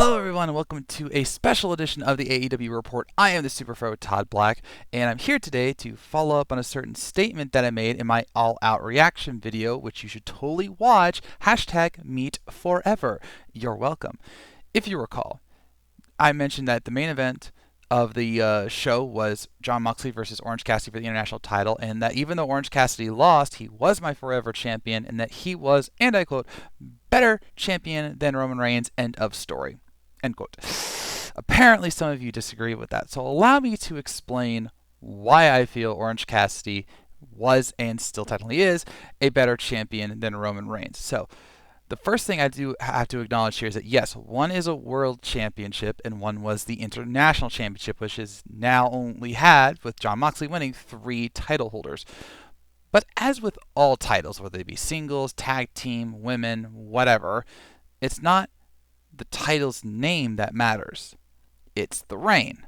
Hello everyone and welcome to a special edition of the AEW Report. I am the Superfro Todd Black, and I'm here today to follow up on a certain statement that I made in my all-out reaction video, which you should totally watch, #MeetForever. You're welcome. If you recall, I mentioned that the main event of the show was Jon Moxley versus Orange Cassidy for the international title, and that even though Orange Cassidy lost, he was my forever champion, and that he was, and I quote, better champion than Roman Reigns, end of story, end quote. Apparently some of you disagree with that, so allow me to explain why I feel Orange Cassidy was, and still technically is, a better champion than Roman Reigns. So the first thing I do have to acknowledge here is that yes, one is a world championship and one was the international championship, which is now only had, with Jon Moxley winning, 3 title holders. But as with all titles, whether they be singles, tag team, women, whatever, it's not the title's name that matters. It's the reign.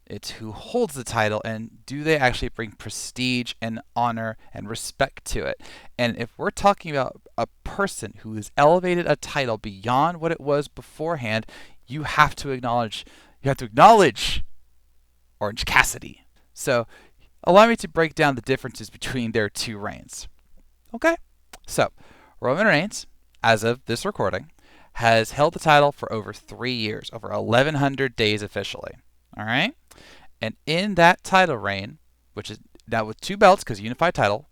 It's who holds the title, and do they actually bring prestige and honor and respect to it. And if we're talking about a person who has elevated a title beyond what it was beforehand, you have to acknowledge Orange Cassidy. So allow me to break down the differences between their 2 reigns. Okay? So Roman Reigns, as of this recording, has held the title for over 3 years, over 1,100 days officially. All right? And in that title reign, which is now with 2 belts because unified title,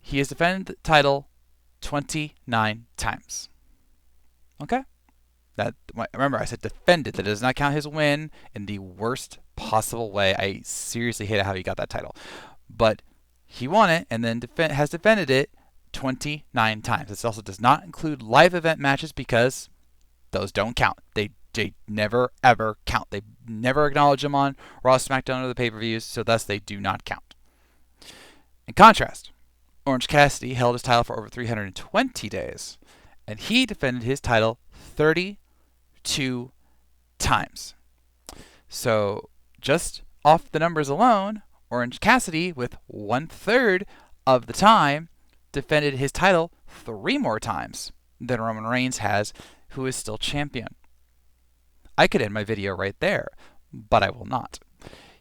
he has defended the title 29 times. Okay? Remember, I said defended. That does not count his win in the worst possible way. I seriously hate how he got that title. But he won it and then has defended it 29 times. This also does not include live event matches because those don't count. They never ever count. They never acknowledge them on Raw, SmackDown, or the pay-per-views, so thus they do not count. In contrast, Orange Cassidy held his title for over 320 days, and he defended his title 32 times. So just off the numbers alone, Orange Cassidy, with 1/3 of the time, defended his title 3 more times than Roman Reigns has, who is still champion. I could end my video right there, but I will not.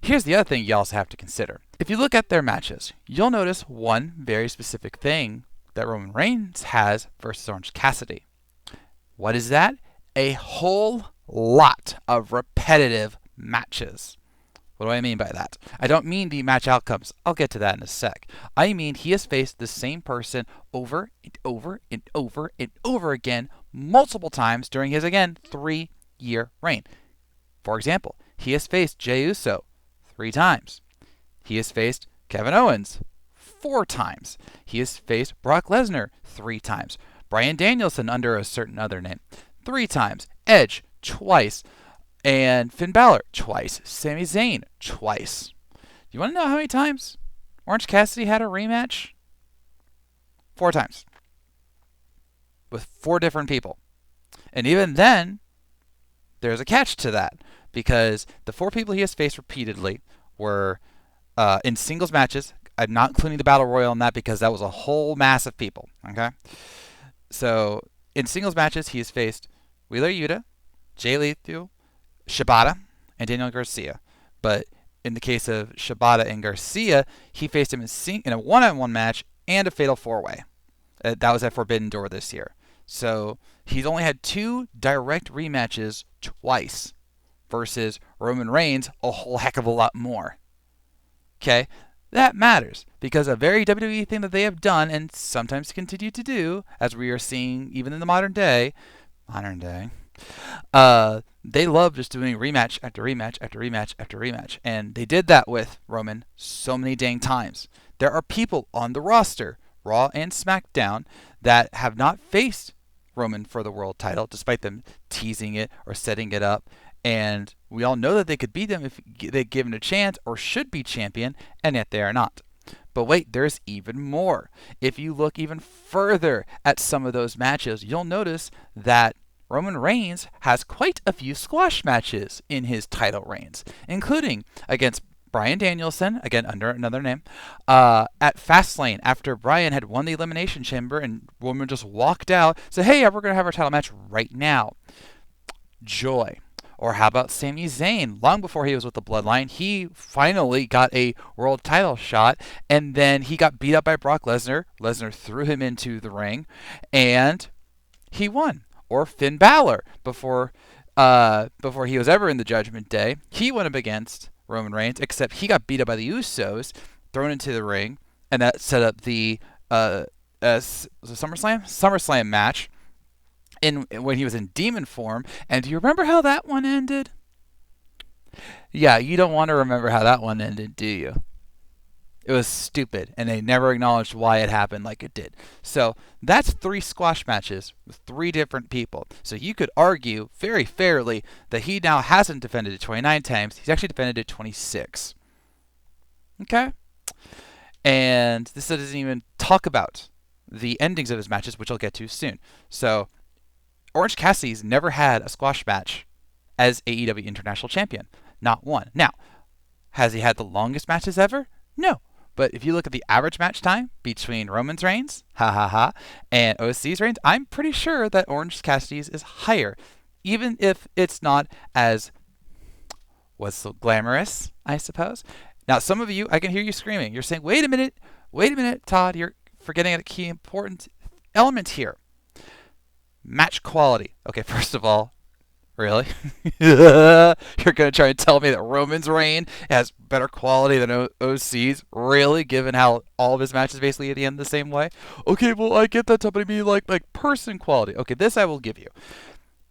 Here's the other thing you also have to consider. If you look at their matches, you'll notice one very specific thing that Roman Reigns has versus Orange Cassidy. What is that? A whole lot of repetitive matches. What do I mean by that? I don't mean the match outcomes. I'll get to that in a sec. I mean he has faced the same person over and over and over and over again multiple times during his, again, 3-year reign. For example, he has faced Jey Uso 3 times. He has faced Kevin Owens 4 times. He has faced Brock Lesnar 3 times. Bryan Danielson, under a certain other name, 3 times. Edge, twice. And Finn Balor, twice. Sami Zayn, twice. You want to know how many times Orange Cassidy had a rematch? 4 times. With 4 different people. And even then, there's a catch to that, because the 4 people he has faced repeatedly were in singles matches. I'm not including the Battle Royal in that because that was a whole mass of people. Okay? So in singles matches, he has faced Wheeler Yuta, Jay Lethal, Shibata, and Daniel Garcia. But in the case of Shibata and Garcia, he faced him in a one-on-one match and a fatal 4-way. That was at Forbidden Door this year. So he's only had 2 direct rematches twice versus Roman Reigns a whole heck of a lot more. Okay? That matters because a very WWE thing that they have done and sometimes continue to do, as we are seeing even in the modern day, they love just doing rematch after rematch after rematch after rematch. And they did that with Roman so many dang times. There are people on the roster, Raw and SmackDown, that have not faced Roman for the world title, despite them teasing it or setting it up. And we all know that they could beat them if they given a chance, or should be champion, and yet they are not. But wait, there's even more. If you look even further at some of those matches, you'll notice that Roman Reigns has quite a few squash matches in his title reigns, including against Bryan Danielson, again under another name, at Fastlane after Bryan had won the Elimination Chamber and Roman just walked out, said, hey, we're going to have our title match right now. joy. Or how about Sami Zayn? Long before he was with the Bloodline, he finally got a world title shot, and then he got beat up by Brock Lesnar. Lesnar threw him into the ring, and he won. Or Finn Balor, before he was ever in the Judgment Day, he went up against Roman Reigns, except he got beat up by the Usos, thrown into the ring, and that set up the SummerSlam match when he was in demon form. And do you remember how that one ended? Yeah, you don't want to remember how that one ended, do you? It was stupid, and they never acknowledged why it happened like it did. So that's 3 squash matches with 3 different people. So you could argue very fairly that he now hasn't defended it 29 times. He's actually defended it 26. Okay? And this doesn't even talk about the endings of his matches, which I'll get to soon. So Orange Cassidy's never had a squash match as AEW International Champion. Not one. Now, has he had the longest matches ever? No. But if you look at the average match time between Roman's reigns, and OC's reigns, I'm pretty sure that Orange Cassidy's is higher, even if it's not as so glamorous, I suppose. Now, some of you, I can hear you screaming. You're saying, wait a minute, Todd, you're forgetting a key important element here. Match quality. Okay, first of all, really? You're going to try and tell me that Roman's reign has better quality than OC's? Really? Given how all of his matches basically at the end the same way? Okay, well, I get that, but I mean like person quality. Okay, this I will give you.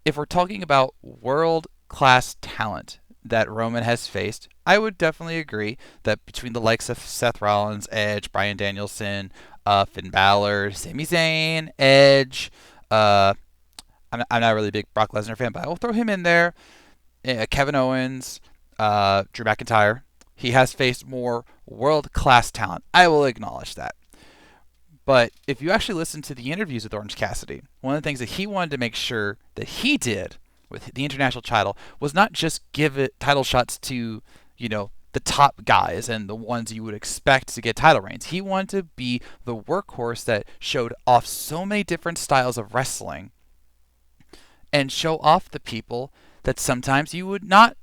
If we're talking about world-class talent that Roman has faced, I would definitely agree that between the likes of Seth Rollins, Edge, Bryan Danielson, Finn Balor, Sami Zayn, Edge, I'm not really a big Brock Lesnar fan, but I will throw him in there. Kevin Owens, Drew McIntyre. He has faced more world-class talent. I will acknowledge that. But if you actually listen to the interviews with Orange Cassidy, one of the things that he wanted to make sure that he did with the international title was not just give it title shots to, the top guys and the ones you would expect to get title reigns. He wanted to be the workhorse that showed off so many different styles of wrestling and show off the people that sometimes you would not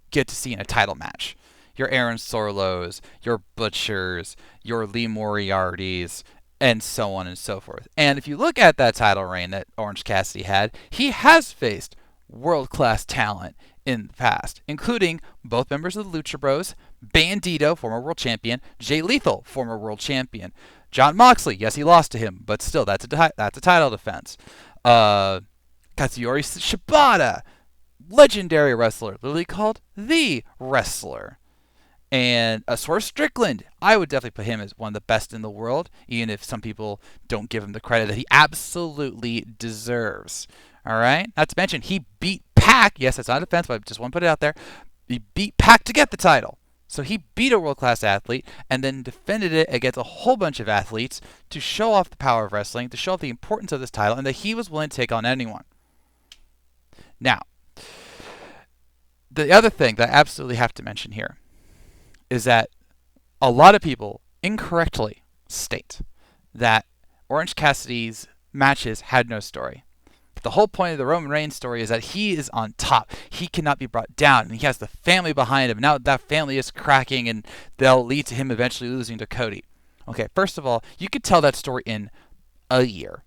get to see in a title match. Your Aaron Sorlos, your Butchers, your Lee Moriartys, and so on and so forth. And if you look at that title reign that Orange Cassidy had, he has faced world-class talent in the past, including both members of the Lucha Bros, Bandito, former world champion, Jay Lethal, former world champion, Jon Moxley, yes, he lost to him, but still, that's a title defense. Katsuyori Shibata, legendary wrestler, literally called The Wrestler. And Swerve Strickland, I would definitely put him as one of the best in the world, even if some people don't give him the credit that he absolutely deserves. All right? Not to mention, he beat Pac. Yes, that's not a defense, but I just want to put it out there. He beat Pac to get the title. So he beat a world-class athlete and then defended it against a whole bunch of athletes to show off the power of wrestling, to show off the importance of this title, and that he was willing to take on anyone. Now, the other thing that I absolutely have to mention here is that a lot of people incorrectly state that Orange Cassidy's matches had no story. The whole point of the Roman Reigns story is that he is on top. He cannot be brought down, and he has the family behind him. Now that family is cracking, and they'll lead to him eventually losing to Cody. Okay, first of all, you could tell that story in a year.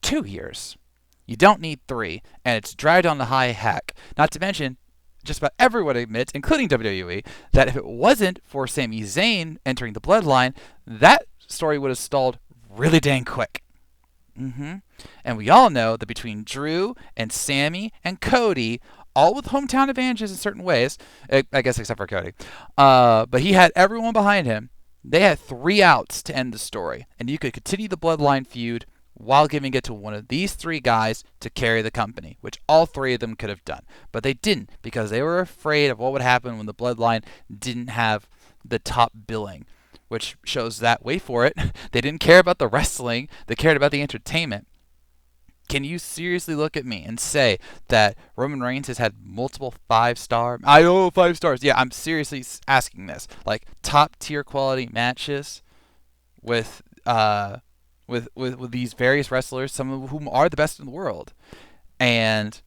2 years. You don't need 3, and it's dragged on the high heck. Not to mention, just about everyone admits, including WWE, that if it wasn't for Sami Zayn entering the Bloodline, that story would have stalled really dang quick. And we all know that between Drew and Sami and Cody, all with hometown advantages in certain ways, I guess except for Cody, but he had everyone behind him. They had 3 outs to end the story, and you could continue the Bloodline feud while giving it to one of these 3 guys to carry the company, which all 3 of them could have done. But they didn't, because they were afraid of what would happen when the Bloodline didn't have the top billing, which shows that, wait for it, they didn't care about the wrestling, they cared about the entertainment. Can you seriously look at me and say that Roman Reigns has had multiple 5-star? 5 stars. Yeah, I'm seriously asking this. Like top tier quality matches with these various wrestlers, some of whom are the best in the world, and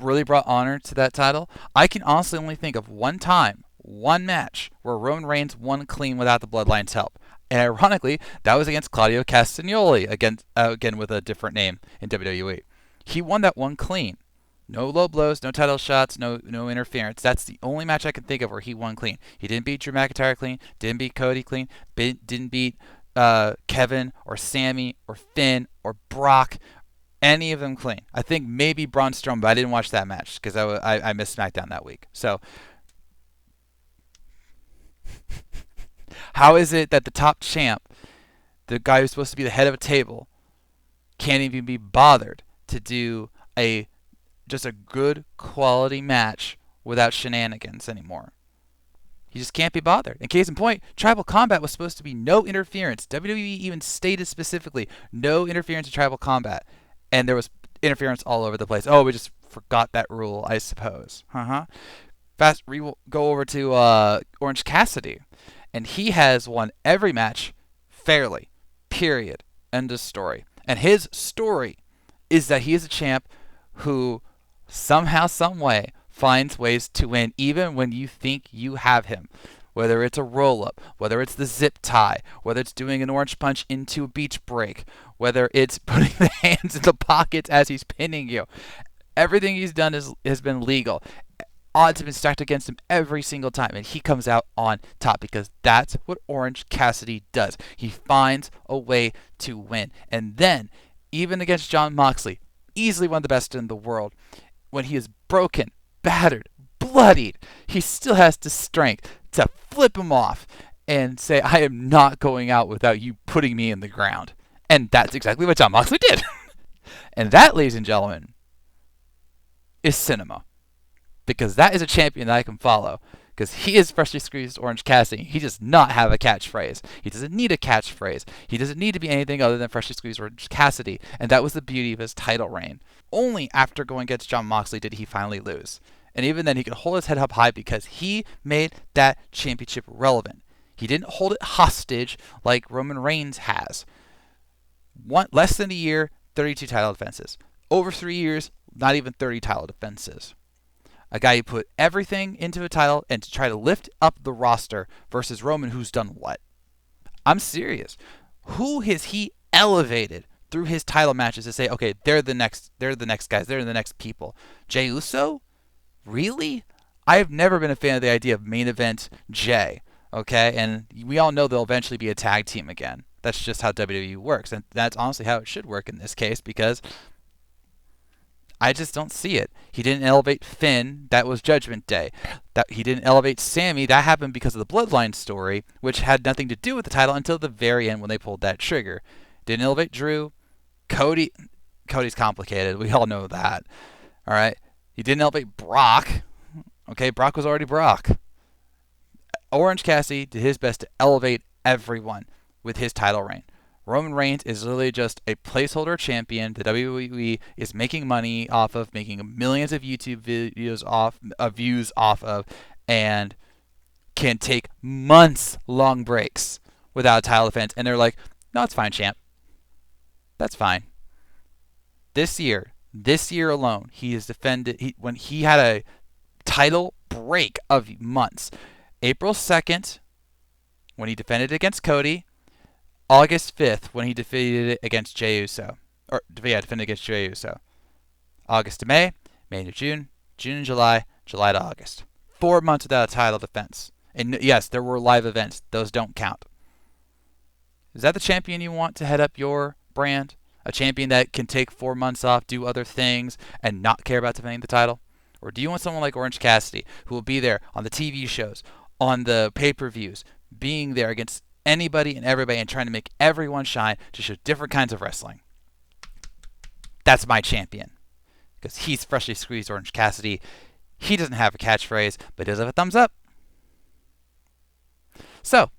really brought honor to that title. I can honestly only think of one time, one match, where Roman Reigns won clean without the Bloodline's help. And ironically, that was against Claudio Castagnoli, again with a different name in WWE. He won that one clean. No low blows, no title shots, no interference. That's the only match I can think of where he won clean. He didn't beat Drew McIntyre clean, didn't beat Cody clean, didn't beat Kevin or Sammy or Finn or Brock, any of them clean. I think maybe Braun Strowman, but I didn't watch that match because I missed SmackDown that week. So how is it that the top champ, the guy who's supposed to be the head of a table, can't even be bothered to do just a good quality match without shenanigans anymore? He just can't be bothered. In case in point, Tribal Combat was supposed to be no interference. WWE even stated specifically no interference in Tribal Combat, and there was interference all over the place. Oh, we just forgot that rule, I suppose. Go over to Orange Cassidy, and he has won every match fairly. Period. End of story. And his story is that he is a champ who somehow, some way, finds ways to win even when you think you have him. Whether it's a roll-up, whether it's the zip tie, whether it's doing an orange punch into a beach break, whether it's putting the hands in the pockets as he's pinning you. Everything he's done has been legal. Odds have been stacked against him every single time, and he comes out on top because that's what Orange Cassidy does. He finds a way to win. And then, even against Jon Moxley, easily one of the best in the world, when he is broken, battered, bloodied, he still has the strength to flip him off and say, I am not going out without you putting me in the ground. And that's exactly what Jon Moxley did. And that, ladies and gentlemen, is cinema. Because that is a champion that I can follow. Because he is freshly squeezed Orange Cassidy. He does not have a catchphrase. He doesn't need a catchphrase. He doesn't need to be anything other than freshly squeezed Orange Cassidy. And that was the beauty of his title reign. Only after going against Jon Moxley did he finally lose. And even then, he could hold his head up high because he made that championship relevant. He didn't hold it hostage like Roman Reigns has. Less than a year, 32 title defenses. Over 3 years, not even 30 title defenses. A guy who put everything into a title and to try to lift up the roster versus Roman, who's done what? I'm serious. Who has he elevated through his title matches to say, okay, they're the next guys, they're the next people? Jey Uso? Really? I've never been a fan of the idea of main event Jey, okay? And we all know they'll eventually be a tag team again. That's just how WWE works, and that's honestly how it should work in this case because I just don't see it. He didn't elevate Finn. That was Judgment Day. He didn't elevate Sammy. That happened because of the Bloodline story, which had nothing to do with the title until the very end when they pulled that trigger. Didn't elevate Drew. Cody's complicated. We all know that. All right. He didn't elevate Brock. Okay, Brock was already Brock. Orange Cassidy did his best to elevate everyone with his title reign. Roman Reigns is literally just a placeholder champion that WWE is making money off of, making millions of YouTube videos views off of, and can take months-long breaks without a title defense. And they're like, no, it's fine, champ. That's fine. This year alone, he has defended, when he had a title break of months. April 2nd, when he defended against Cody. August 5th, when he defeated it against Jey Uso. Defended against Jey Uso. August to May, May to June, June and July, July to August. 4 months without a title defense. And yes, there were live events. Those don't count. Is that the champion you want to head up your brand? A champion that can take 4 months off, do other things, and not care about defending the title? Or do you want someone like Orange Cassidy, who will be there on the TV shows, on the pay-per-views, being there against anybody and everybody and trying to make everyone shine to show different kinds of wrestling? That's my champion. Because he's freshly squeezed Orange Cassidy. He doesn't have a catchphrase, but he does have a thumbs up. So,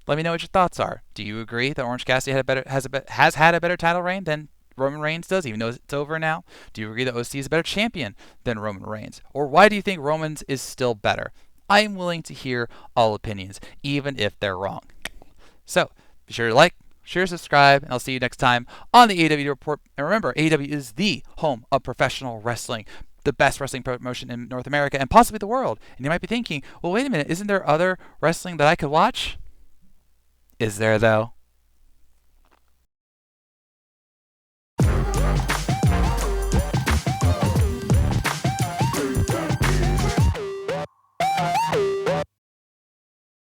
let me know what your thoughts are. Do you agree that Orange Cassidy has had a better title reign than Roman Reigns does, even though it's over now? Do you agree that OC is a better champion than Roman Reigns? Or why do you think Roman's is still better? I am willing to hear all opinions, even if they're wrong. So, be sure to like, share, subscribe, and I'll see you next time on the AEW Report. And remember, AEW is the home of professional wrestling. the best wrestling promotion in North America and possibly the world. And you might be thinking, well, wait a minute, isn't there other wrestling that I could watch? Is there, though?